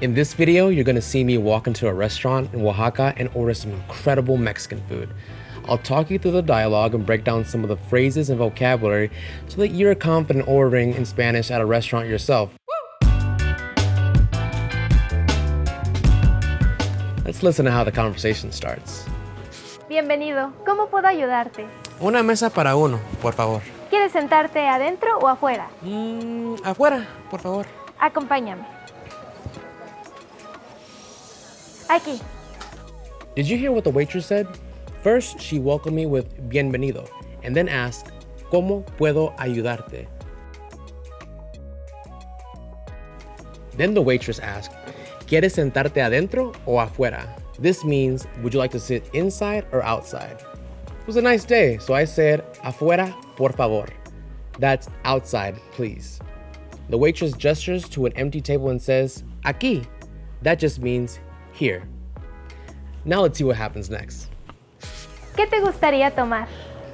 In this video, you're gonna see me walk into a restaurant in Oaxaca and order some incredible Mexican food. I'll talk you through the dialogue and break down some of the phrases and vocabulary so that you're confident ordering in Spanish at a restaurant yourself. Let's listen to how the conversation starts. Bienvenido, ¿cómo puedo ayudarte? Una mesa para uno, por favor. ¿Quieres sentarte adentro o afuera? Afuera, por favor. Acompáñame. Aquí. Did you hear what the waitress said? First, she welcomed me with bienvenido and then asked, ¿Cómo puedo ayudarte? Then the waitress asked, ¿Quieres sentarte adentro o afuera? This means, would you like to sit inside or outside? It was a nice day, so I said, afuera, por favor. That's outside, please. The waitress gestures to an empty table and says, aquí. That just means here. Now let's see what happens next. ¿Qué te gustaría tomar?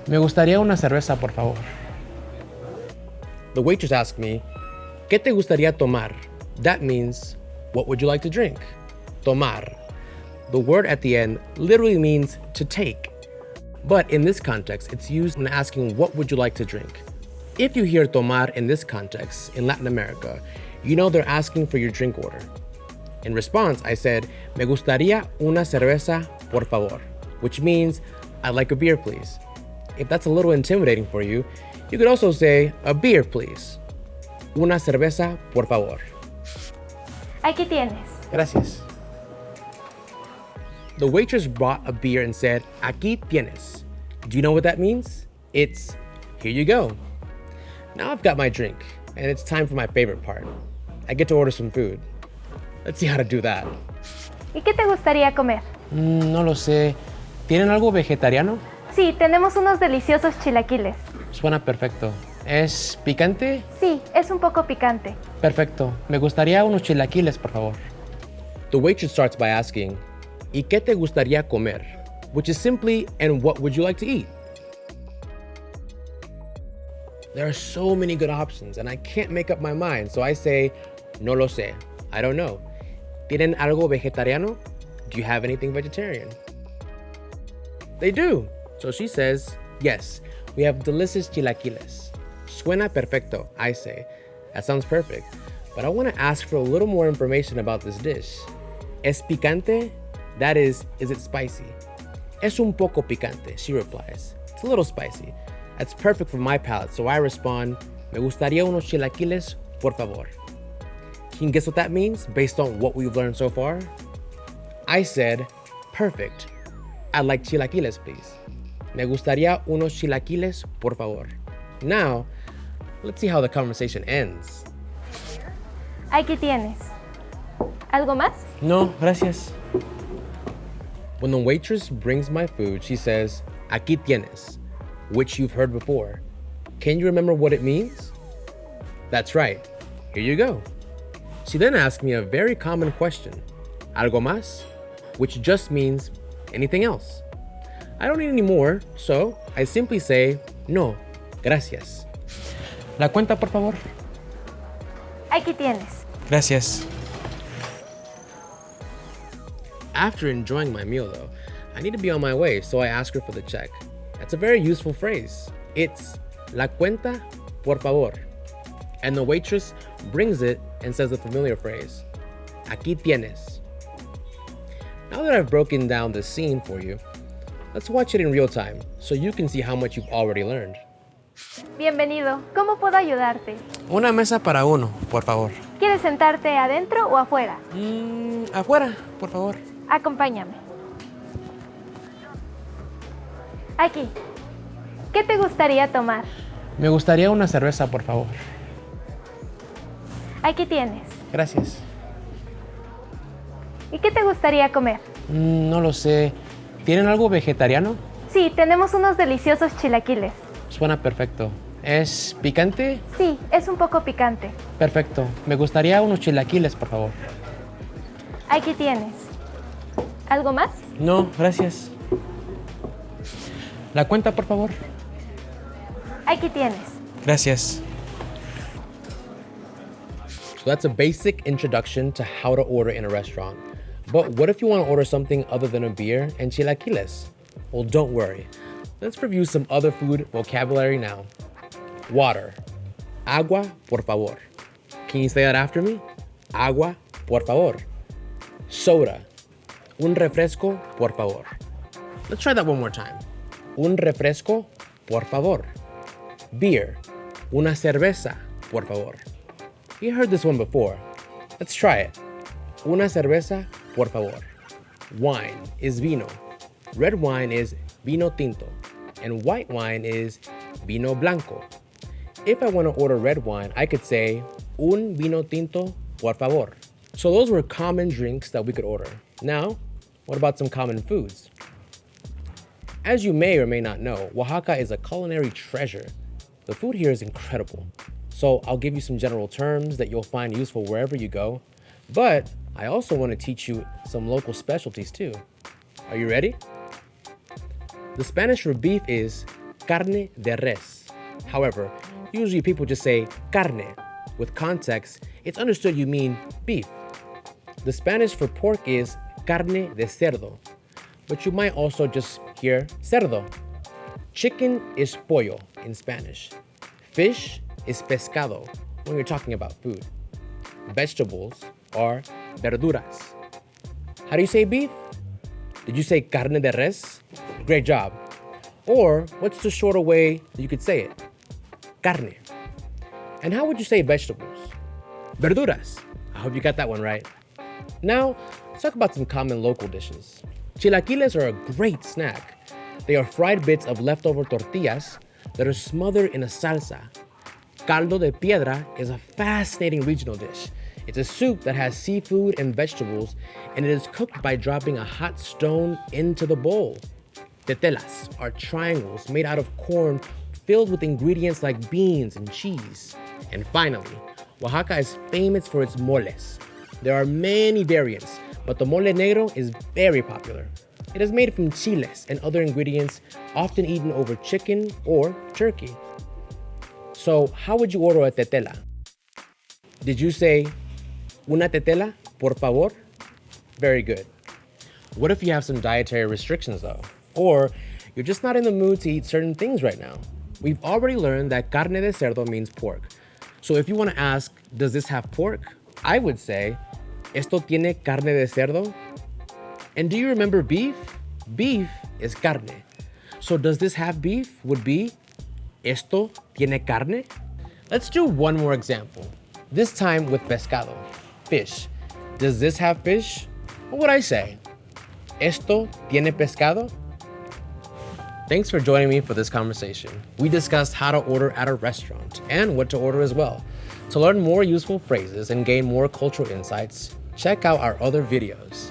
Me gustaría una cerveza, por favor. The waitress asked me, ¿Qué te gustaría tomar? That means, what would you like to drink? Tomar. The word at the end literally means to take. But in this context, it's used when asking what would you like to drink. If you hear tomar in this context in Latin America, you know they're asking for your drink order. In response, I said, Me gustaría una cerveza, por favor, which means, I'd like a beer, please. If that's a little intimidating for you, you could also say, a beer, please. Una cerveza, por favor. Aquí tienes. Gracias. The waitress brought a beer and said, Aquí tienes. Do you know what that means? It's, here you go. Now I've got my drink, and it's time for my favorite part. I get to order some food. Let's see how to do that. ¿Y qué te gustaría comer? No lo sé. ¿Tienen algo vegetariano? Sí, tenemos unos deliciosos chilaquiles. Suena perfecto. ¿Es picante? Sí, es un poco picante. Perfecto. Me gustaría unos chilaquiles, por favor. The waitress starts by asking, ¿Y qué te gustaría comer? Which is simply, and what would you like to eat? There are so many good options, and I can't make up my mind, so I say, no lo sé. I don't know. ¿Tienen algo vegetariano? Do you have anything vegetarian? They do. So she says, yes, we have delicious chilaquiles. Suena perfecto, I say. That sounds perfect. But I want to ask for a little more information about this dish. ¿Es picante? That is it spicy? Es un poco picante, she replies. It's a little spicy. That's perfect for my palate, so I respond, Me gustaría unos chilaquiles, por favor. Can you guess what that means based on what we've learned so far? I said, perfect. I'd like chilaquiles, please. Me gustaría unos chilaquiles, por favor. Now, let's see how the conversation ends. Aquí tienes. ¿Algo más? No, gracias. When the waitress brings my food, she says, Aquí tienes, which you've heard before. Can you remember what it means? That's right. Here you go. She then asked me a very common question, ¿Algo más? Which just means anything else. I don't need any more, so I simply say, No, gracias. La cuenta, por favor. Aquí tienes. Gracias. After enjoying my meal, though, I need to be on my way, so I ask her for the check. That's a very useful phrase. It's la cuenta, por favor. And the waitress brings it and says the familiar phrase, Aquí tienes. Now that I've broken down this scene for you, let's watch it in real time so you can see how much you've already learned. Bienvenido, ¿cómo puedo ayudarte? Una mesa para uno, por favor. ¿Quieres sentarte adentro o afuera? Afuera, por favor. Acompáñame. Aquí. ¿Qué te gustaría tomar? Me gustaría una cerveza, por favor. Aquí tienes. Gracias. ¿Y qué te gustaría comer? No lo sé. ¿Tienen algo vegetariano? Sí, tenemos unos deliciosos chilaquiles. Suena perfecto. ¿Es picante? Sí, es un poco picante. Perfecto. Me gustaría unos chilaquiles, por favor. Aquí tienes. ¿Algo más? No, gracias. La cuenta, por favor. Aquí tienes. Gracias. that's a basic introduction to how to order in a restaurant. But what if you want to order something other than a beer and chilaquiles? Well, don't worry. Let's review some other food vocabulary now. Water. Agua, por favor. Can you say that after me? Agua, por favor. Soda. Un refresco, por favor. Let's try that one more time. Un refresco, por favor. Beer. Una cerveza, por favor. You heard this one before. Let's try it. Una cerveza, por favor. Wine is vino. Red wine is vino tinto. And white wine is vino blanco. If I want to order red wine, I could say un vino tinto, por favor. So those were common drinks that we could order. Now, what about some common foods? As you may or may not know, Oaxaca is a culinary treasure. The food here is incredible. So I'll give you some general terms that you'll find useful wherever you go. But I also want to teach you some local specialties too. Are you ready? The Spanish for beef is carne de res. However, usually people just say carne. With context, it's understood you mean beef. The Spanish for pork is carne de cerdo, but you might also just hear cerdo. Chicken is pollo in Spanish. Fish is pescado when you're talking about food. Vegetables are verduras. How do you say beef? Did you say carne de res? Great job. Or what's the shorter way that you could say it? Carne. And how would you say vegetables? Verduras. I hope you got that one right. Now, let's talk about some common local dishes. Chilaquiles are a great snack. They are fried bits of leftover tortillas that are smothered in a salsa. Caldo de piedra is a fascinating regional dish. It's a soup that has seafood and vegetables, and it is cooked by dropping a hot stone into the bowl. Tetelas are triangles made out of corn filled with ingredients like beans and cheese. And finally, Oaxaca is famous for its moles. There are many variants, but the mole negro is very popular. It is made from chiles and other ingredients, often eaten over chicken or turkey. So how would you order a tetela? Did you say, una tetela, por favor? Very good. What if you have some dietary restrictions though? Or you're just not in the mood to eat certain things right now? We've already learned that carne de cerdo means pork. So if you want to ask, does this have pork? I would say, ¿esto tiene carne de cerdo? And do you remember beef? Beef is carne. So does this have beef? Would be, ¿esto tiene carne? Let's do one more example. This time with pescado, fish. Does this have fish? What would I say? ¿Esto tiene pescado? Thanks for joining me for this conversation. We discussed how to order at a restaurant and what to order as well. To learn more useful phrases and gain more cultural insights, check out our other videos.